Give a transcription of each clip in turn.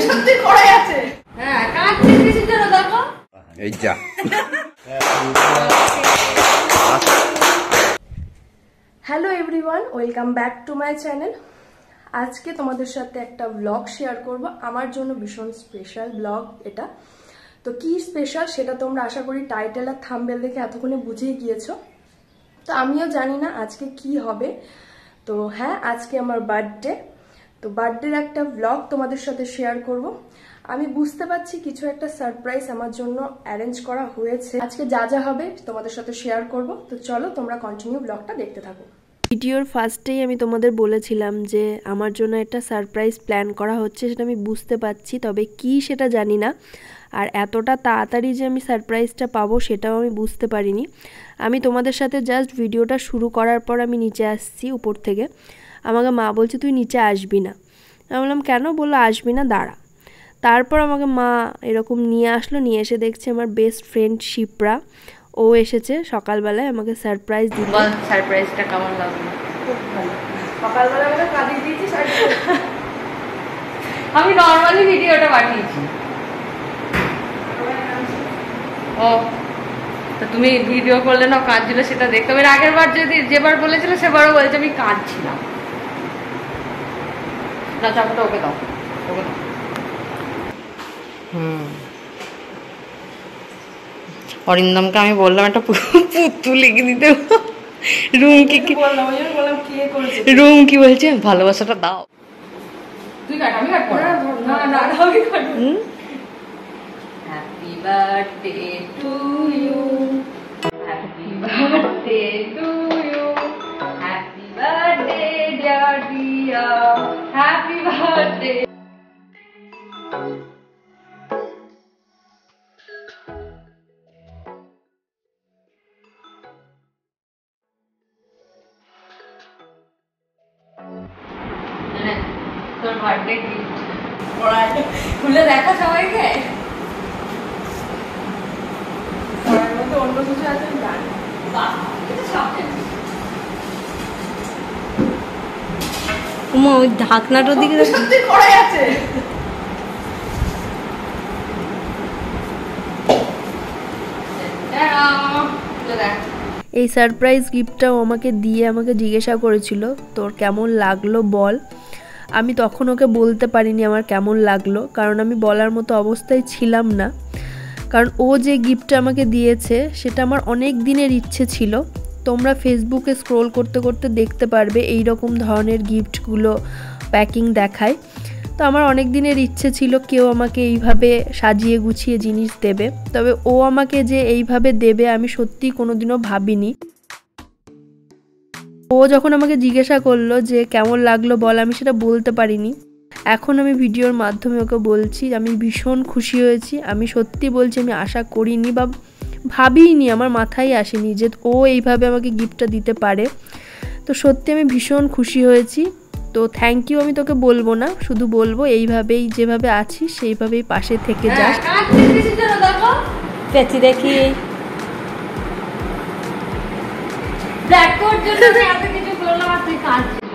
সত্যি করাই আছে। হ্যাঁ কাঁদছে কিসের জন্য দেখো এই যা। Hello everyone, welcome back to my channel. আজকে তোমাদের সাথে একটা ব্লগ শেয়ার করব, আমার জন্য ভীষণ স্পেশাল ব্লগ এটা। তো কি স্পেশাল সেটা তোমরা আশা করি টাইটেল আর থাম্বনেল দেখে এতক্ষণে বুঝেই গিয়েছো। তো আমিও জানি না আজকে কি হবে। তো হ্যাঁ, আজকে আমার বার্থডে। তো বার্থডের একটা ব্লগ তোমাদের সাথে শেয়ার করব। আমি বুঝতে পারছি কিছু একটা সারপ্রাইজ আমার জন্য অ্যারেঞ্জ করা হয়েছে। আজকে যা যা হবে তোমাদের সাথে শেয়ার করব। তো চলো তোমরা কন্টিনিউ ব্লগটা দেখতে থাকো। ভিডিওর ফার্স্টেই আমি তোমাদের বলেছিলাম যে আমার জন্য একটা সারপ্রাইজ প্ল্যান করা হচ্ছে, সেটা আমি বুঝতে পারছি, তবে কি সেটা জানি না। আর এতটা তাড়াতাড়ি যে আমি সারপ্রাইজটা পাবো সেটাও আমি বুঝতে পারিনি। আমি তোমাদের সাথে জাস্ট ভিডিওটা শুরু করার পর আমি নিচে আসছি উপর থেকে। আমাকে মা বলছে তুই নিচে আসবি না। আমি বললাম কেন? বললো আসবি না, দাঁড়া। তারপর আমাকে মা এরকম নিয়ে আসলো, নিয়ে এসে দেখছে আমার বেস্ট ফ্রেন্ড শিপ্রা, ও এসেছে সকালবেলায় আমাকে সারপ্রাইজ দিল। সারপ্রাইজটা কেমন লাগলো? খুব ভালো। সকালবেলা আমাকে কাঁদিয়ে দিয়েছিস। আমি নর্মালি ভিডিওটা পাঠিয়েছি। ও তো তুমি ভিডিও করলে না কাঁদছিল, সেটা দেখতে হবে। আগের বার যেবার বলেছিল সেবারও বলছে আমি কাঁদছিলাম না। চাপটা ওকে দাও, ওকে দাও। অরিন্দমকে আমি বললাম একটা পুতুল লিখে দিতে। রুম কি বলছে, ভালোবাসাটা দাও। তুই কাট, আমি কাটবো না। Happy birthday to you, happy birthday to you, happy birthday dear Diya, happy birthday. তোর বার্থডে গিফট খুলে দেখা সবাইকে। অন্য কিছু আছে জানি। ওই ঢাকনাটার দিকে সত্যি করাই আছে। এই সারপ্রাইজ গিফটটাও আমাকে দিয়ে আমাকে জিজ্ঞাসা করেছিল তোর কেমন লাগলো বল। আমি তখন ওকে বলতে পারিনি আমার কেমন লাগলো, কারণ আমি বলার মতো অবস্থায় ছিলাম না। কারণ ও যে গিফটটা আমাকে দিয়েছে সেটা আমার অনেক দিনের ইচ্ছে ছিল। তোমরা ফেসবুকে স্ক্রোল করতে করতে দেখতে পারবে এই রকম ধরনের গিফটগুলো প্যাকিং দেখায়। তো আমার অনেক দিনের ইচ্ছে ছিল কেউ আমাকে এইভাবে সাজিয়ে গুছিয়ে জিনিস দেবে, তবে ও আমাকে যে এইভাবে দেবে আমি সত্যিই কোনোদিনও ভাবিনি। ও যখন আমাকে জিজ্ঞাসা করলো যে কেমন লাগলো বল, আমি সেটা বলতে পারিনি। এখন আমি ভিডিওর মাধ্যমে ওকে বলছি আমি ভীষণ খুশি হয়েছি। আমি সত্যি বলছি আমি আশা করিনি বা ভাবিনি, আমার মাথায় আসেনি যে ও এইভাবে আমাকে গিফটটা দিতে পারে। তো সত্যি আমি ভীষণ খুশি হয়েছি। তো থ্যাংক ইউ আমি তোকে বলবো না, শুধু বলবো এইভাবেই যেভাবে আছিস সেইভাবেই পাশে থেকে যাস। পেঁচি দেখি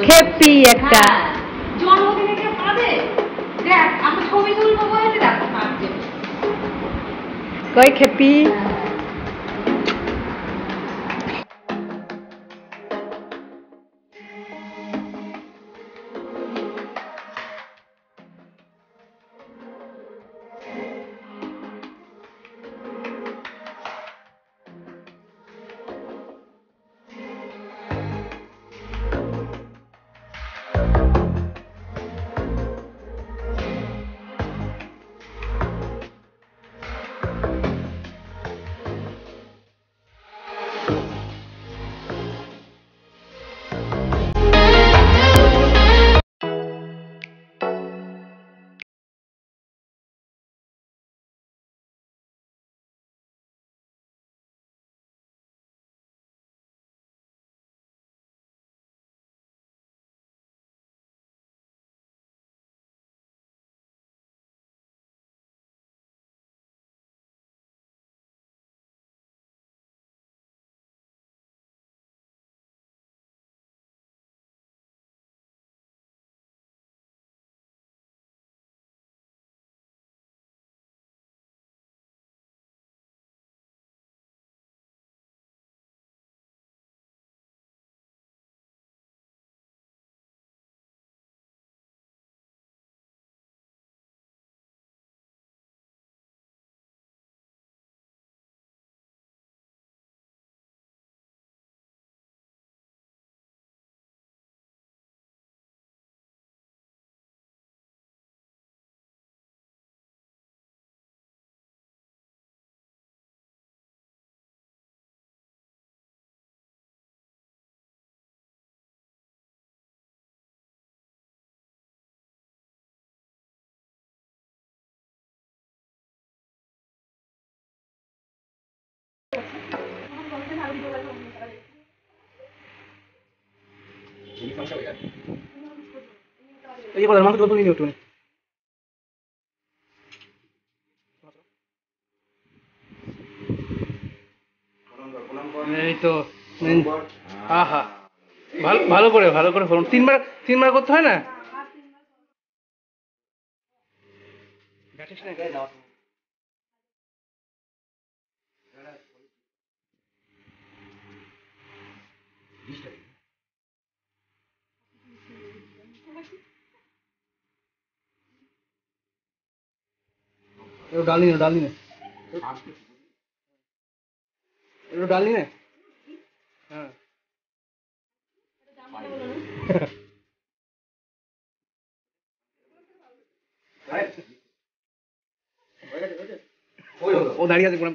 খেপি একটা জন্মদিনে কে পাবে। দেখ আমি ছবি তুলবো বলে দেখো কই খেপি। এই কথা মাকে তো নিয়ে একটু এই তো আহা ভালো করে ফোন তিনবার করতে হয় না डालनी है हाँ वो दाढ़ी আছে পুরো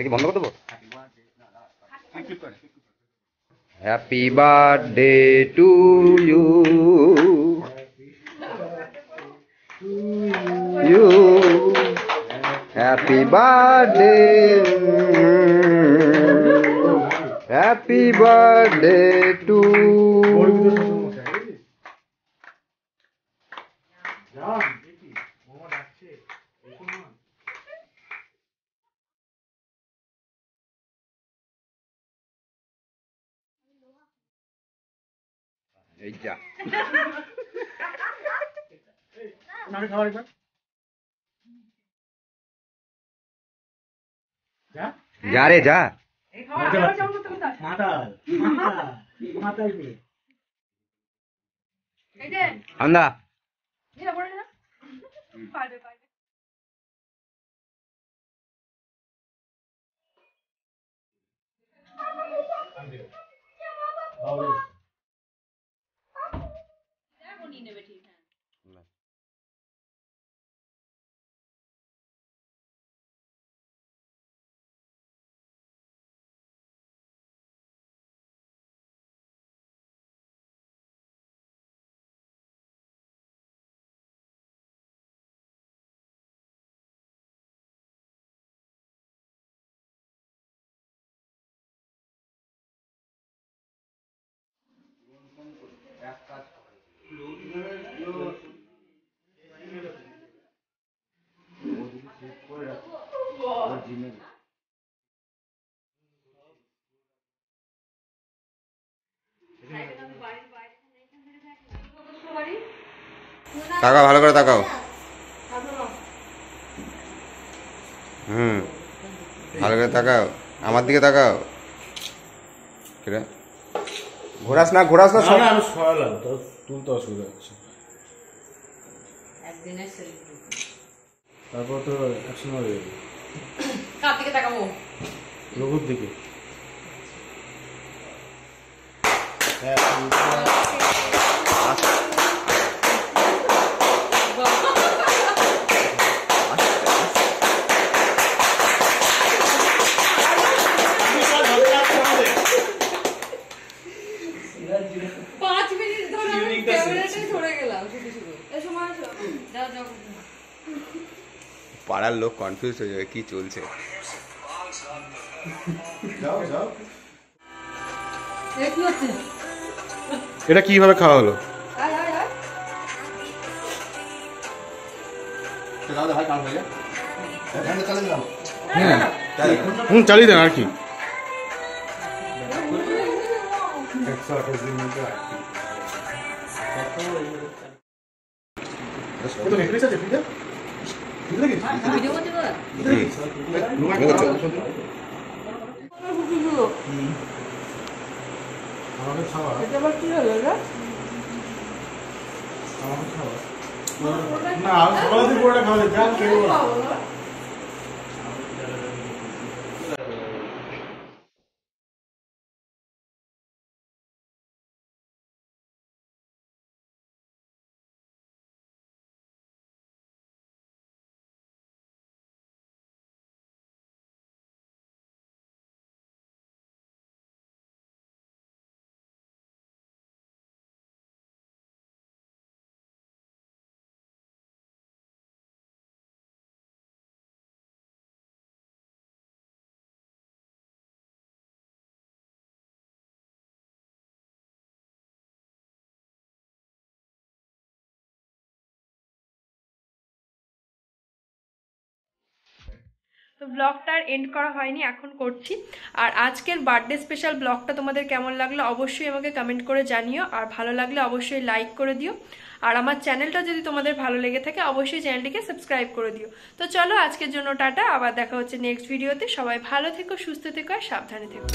বন্ধ করে দেবো happy birthday to you happy birthday to এই যা যা রে যা আন্দা তাকাও ভালো করে তাকাও ভালো করে তাকাও আমার দিকে তাকাও ঘোরাস না তুলতে অসুবিধা হচ্ছে তারপর তো একসঙ্গে হয়ে যাবে কার দিকে তাকাবো রঘুর দিকে পাড়ার লোক কনফিউজ হয়ে যাবে কি চলছে এটা কিভাবে খাওয়া হলো চালিয়ে দেন আর কি না সকালে পুরোটা খাওয়া যায় যা খেয়ে তো ব্লগটা আর এন্ড করা হয়নি, এখন করছি। আর আজকের বার্থডে স্পেশাল ব্লগটা তোমাদের কেমন লাগলো অবশ্যই আমাকে কমেন্ট করে জানিও, আর ভালো লাগলে অবশ্যই লাইক করে দিও। আর আমার চ্যানেলটা যদি তোমাদের ভালো লেগে থাকে অবশ্যই চ্যানেলটিকে সাবস্ক্রাইব করে দিও। তো চলো আজকের জন্য টাটা, আবার দেখা হচ্ছে নেক্সট ভিডিওতে। সবাই ভালো থেকো, সুস্থ থেকো আর সাবধানে থেকো।